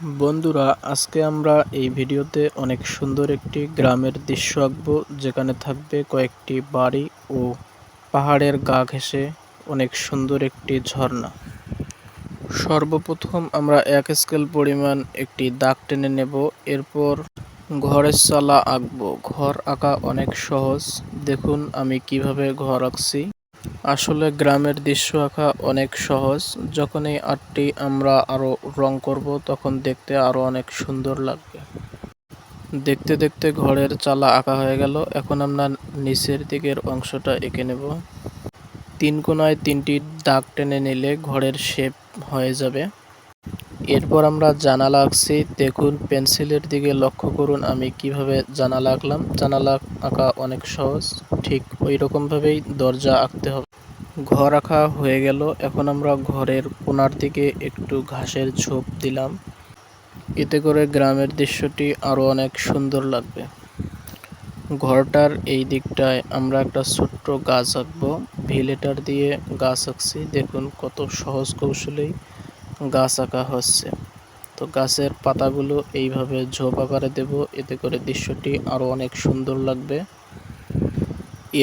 বন্ধুরা, আজকে আমরা এই ভিডিওতে অনেক সুন্দর একটি গ্রামের দৃশ্য আঁকবো, যেখানে থাকবে কয়েকটি বাড়ি ও পাহাড়ের গা ঘেঁষে অনেক সুন্দর একটি ঝর্ণা। সর্বপ্রথম আমরা 1 স্কেল পরিমাণ একটি দাগ টেনে নেব। এরপর ঘরের চালা আঁকবো। ঘর আঁকা অনেক সহজ, দেখুন আমি কিভাবে ঘর আঁকছি। আসলে গ্রামের দৃশ্য আঁকা অনেক সহজ। যখন এই আর্টটি আমরা আরো রং করব, তখন দেখতে আরো অনেক সুন্দর লাগবে। দেখতে দেখতে ঘরের চালা আঁকা হয়ে গেল। এখন আমরা নিচের দিকের অংশটা এঁকে নেব। 3 কোণায় 3টি দাগ টেনে নিলে ঘরের শেপ হয়ে যাবে। এরপর আমরা জানালা আঁকছি। দেখুন, পেন্সিলের দিকে লক্ষ্য করুন আমি কিভাবে জানালা আঁকলাম। জানালা আঁকা অনেক সহজ, ঠিক ওই রকমভাবেই দরজা আঁকতে হবে। ঘর আঁকা হয়ে গেল। এখন আমরা ঘরের কোণার দিকে একটু ঘাসের ঝোপ দিলাম, এতে করে গ্রামের দৃশ্যটি আরো অনেক সুন্দর লাগবে। ঘরটার এই দিকটায় আমরা একটা ছোট্ট গাছ আঁকবো। ভিলেটার দিয়ে গাছ আঁকছি। দেখুন কত সহজ কৌশলেই গাছ আঁকা হচ্ছে। তো গাছের পাতাগুলো এইভাবে ঝোপ আকারে দেব, এতে করে দৃশ্যটি আরো অনেক সুন্দর লাগবে।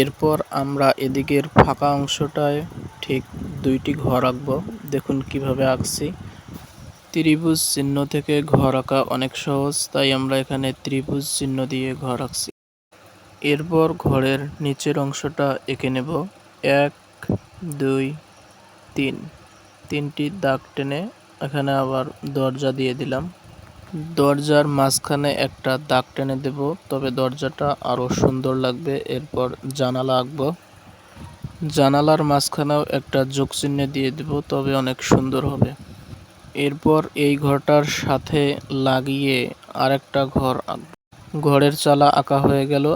এরপর আমরা এদিকের ফাঁকা অংশটায় ঠিক 2টি ঘর আঁকবো। দেখুন কিভাবে আঁকছি। ত্রিভুজ চিহ্ন থেকে ঘর আঁকা অনেক সহজ, তাই আমরা এখানে ত্রিভুজ চিহ্ন দিয়ে ঘর আঁকছি। এরপর ঘরের নিচের অংশটা এঁকে নেব। 1 2 3 3টি দাগ টেনে এখানে আবার দরজা দিয়ে দিলাম। দরজার মাঝখানে একটা দাগ টেনে দেব, তবে দরজাটা আরো সুন্দর লাগবে। এরপর জানালা আঁকবো। জানালার মাঝখানেও একটা যোগ চিহ্ন দিয়ে দেব, তবে অনেক সুন্দর হবে। এরপর এই ঘরটার সাথে লাগিয়ে আরেকটা ঘর আঁকবো। ঘরের চালা আঁকা হয়ে গেল।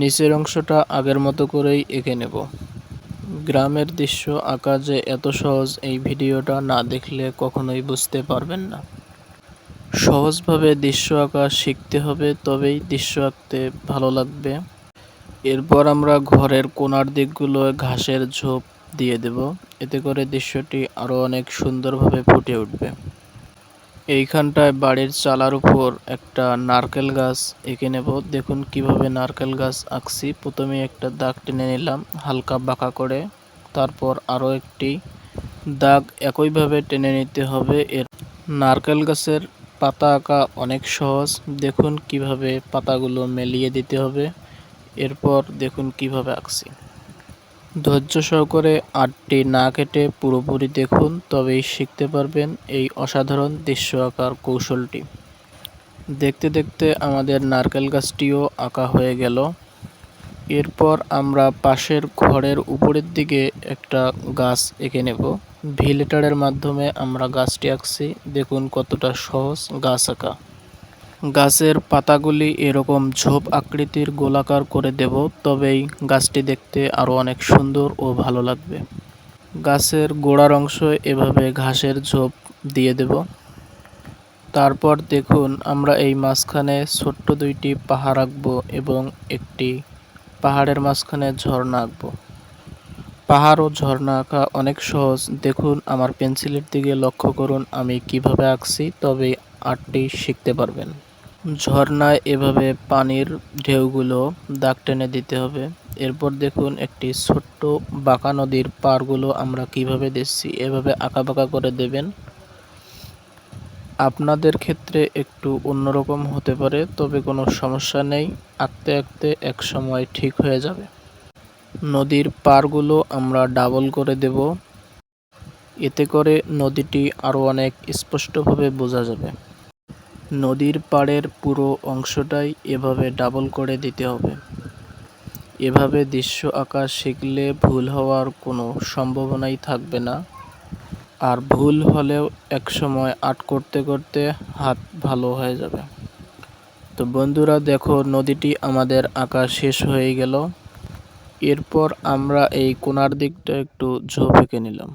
নিচের অংশটা আগের মতো করেই এঁকে নেব। গ্রামের দৃশ্য আঁকা যে এত সহজ, এই ভিডিওটা না দেখলে কখনোই বুঝতে পারবেন না। সহজভাবে দৃশ্য আঁকা শিখতে হবে, তবেই দৃশ্য আঁকতে ভালো লাগবে। এরপর আমরা ঘরের কোণার দিকগুলো ঘাসের ঝোপ দিয়ে দেব, এতে করে দৃশ্যটি আরো অনেক সুন্দরভাবে ফুটে উঠবে। এইখানটায় বাড়ির চালার উপর একটা নারকেল গাছ এঁকে নেব। দেখুন কিভাবে নারকেল গাছ আঁকছি। প্রথমে একটা দাগ টেনে নিলাম হালকা বাঁকা করে, তারপর আরো একটি দাগ একইভাবে টেনে নিতে হবে। এর নারকেল গাছের পাতা আঁকা অনেক সহজ। দেখুন কিভাবে পাতাগুলো মেলিয়ে দিতে হবে। এরপর দেখুন কিভাবে আঁকছি। ধৈর্য সহকারে আর্টটি না কেটে পুরোপুরি দেখুন, তবেই শিখতে পারবেন এই অসাধারণ দৃশ্য আঁকার কৌশলটি। দেখতে দেখতে আমাদের নারকেল গাছটিও আঁকা হয়ে গেল। এরপর আমরা পাশের ঘরের উপরের দিকে একটা গাছ এঁকে নেব। ভিলেটারের মাধ্যমে আমরা গাছটি আঁকছি। দেখুন কতটা সহজ গাছ আঁকা। গাছের পাতাগুলি এরকম ঝোপ আকৃতির গোলাকার করে দেব, তবেই গাছটি দেখতে আরো অনেক সুন্দর ও ভালো লাগবে। গাছের গোড়ার অংশ এভাবে ঘাসের ঝোপ দিয়ে দেব। তারপর দেখুন আমরা এই মাঝখানে ছোট্ট 2টি পাহাড় আঁকবো এবং একটি পাহাড়ের মাঝখানে ঝর্ণা আঁকবো। পাহাড় ও ঝর্ণা আঁকা অনেক সহজ। দেখুন আমার পেন্সিলের দিকে লক্ষ্য করুন আমি কিভাবে আঁকছি, তবেই আর্টটি শিখতে পারবেন। ঝর্ণায় এভাবে পানির ঢেউগুলো দাগ টেনে দিতে হবে। এরপর দেখুন একটি ছোট্ট বাঁকা নদীর পাড়গুলো আমরা কিভাবে দিচ্ছি, এভাবে আঁকা বাঁকা করে দেবেন। আপনাদের ক্ষেত্রে একটু অন্যরকম হতে পারে, তবে কোনো সমস্যা নেই, আঁকতে আঁকতে এক সময় ঠিক হয়ে যাবে। নদীর পাড়গুলো আমরা ডাবল করে দেব, এতে করে নদীটি আরো অনেক স্পষ্টভাবে বোঝা যাবে। নদীর পাড়ের পুরো অংশটাই এভাবে ডাবল করে দিতে হবে। এভাবে দৃশ্য আঁকা শিখলে ভুল হওয়ার কোনো সম্ভাবনাই থাকবে না। আর ভুল হলেও একসময় আর্ট করতে করতে হাত ভালো হয়ে যাবে। তো বন্ধুরা দেখো, নদীটি আমাদের আঁকা শেষ হয়ে গেল। এরপর আমরা এই কোণার দিকটা একটু ঝোপ এঁকে নিলাম।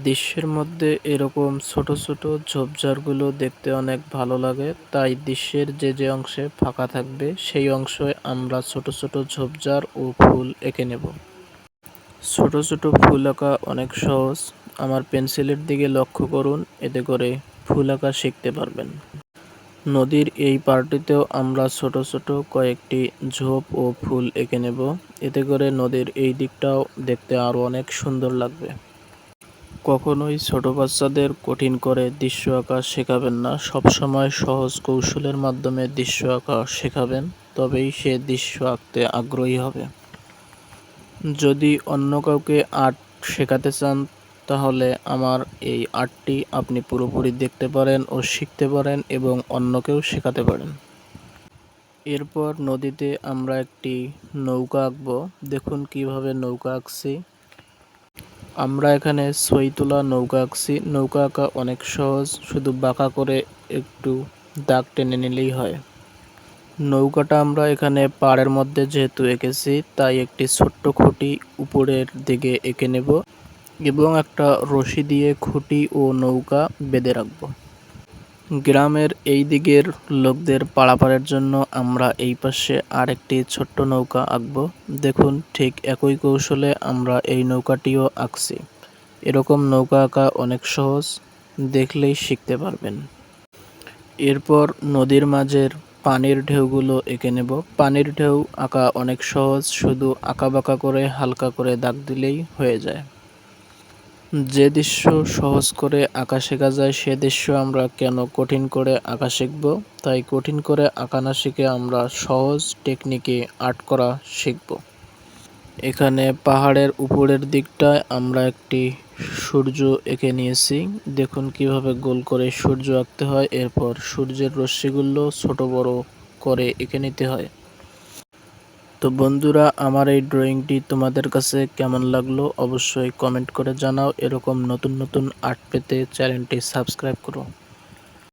দৃশ্যের মধ্যে এরকম ছোট ছোট ঝোপঝাড়গুলো দেখতে অনেক ভালো লাগে, তাই দৃশ্যের যে যে অংশে ফাঁকা থাকবে সেই অংশে আমরা ছোট ছোট ঝোপঝাড় ও ফুল এঁকে নেব। ছোট ছোট ফুল আঁকা অনেক সহজ। আমার পেন্সিলের দিকে লক্ষ্য করুন, এতে করে ফুল আঁকা শিখতে পারবেন। নদীর এই পার্টিতেও আমরা ছোট ছোট কয়েকটি ঝোপ ও ফুল এঁকে নেব, এতে করে নদীর এই দিকটাও দেখতে আরও অনেক সুন্দর লাগবে। কখনোই ছোট বাচ্চাদের কঠিন করে দৃশ্য আঁকা শেখাবেন না, সবসময় সহজ কৌশলের মাধ্যমে দৃশ্য আঁকা শেখাবেন, তবেই সে দৃশ্য আঁকতে আগ্রহী হবে। যদি অন্য কাউকে আর্ট শেখাতে চান তাহলে আমার এই আর্টটি আপনি পুরোপুরি দেখতে পারেন ও শিখতে পারেন এবং অন্যকেও শেখাতে পারেন। এরপর নদীতে আমরা একটি নৌকা আঁকবো। দেখুন কিভাবে নৌকা আঁকছি। আমরা এখানে ছবি তোলা নৌকা আঁকছি। নৌকা আঁকা অনেক সহজ, শুধু বাঁকা করে একটু দাগ টেনে নিলেই হয়। নৌকাটা আমরা এখানে পাড়ের মধ্যে যেহেতু এঁকেছি, তাই একটি ছোট্ট খুঁটি উপরের দিকে এঁকে নেব এবং একটা রশি দিয়ে খুঁটি ও নৌকা বেঁধে রাখব। গ্রামের এই দিকের লোকদের পারাপারের জন্য আমরা এই পাশে আরেকটি ছোট্ট নৌকা আঁকব। দেখুন ঠিক একই কৌশলে আমরা এই নৌকাটিও আঁকছি। এরকম নৌকা আঁকা অনেক সহজ, দেখলেই শিখতে পারবেন। এরপর নদীর মাঝের পানির ঢেউগুলো এঁকে নেব। পানির ঢেউ আঁকা অনেক সহজ, শুধু আঁকাবাঁকা করে হালকা করে দাগ দিলেই হয়ে যায়। যে দৃশ্য সহজ করে আঁকা শেখা যায় সে দৃশ্য আমরা কেন কঠিন করে আঁকা শিখব? তাই কঠিন করে আঁকা না শিখে আমরা সহজ টেকনিকে আর্ট করা শিখব। এখানে পাহাড়ের উপরের দিকটায় আমরা একটি সূর্য এঁকে নিয়েছি। দেখুন কিভাবে গোল করে সূর্য আঁকতে হয়। এরপর সূর্যের রশ্মিগুলো ছোট বড় করে এঁকে নিতে হয়। তো বন্ধুরা, আমার এই ড্রয়িংটি তোমাদের কাছে কেমন লাগলো অবশ্যই কমেন্ট করে জানাও। এরকম নতুন নতুন আর্ট পেতে চ্যানেলটি সাবস্ক্রাইব করো।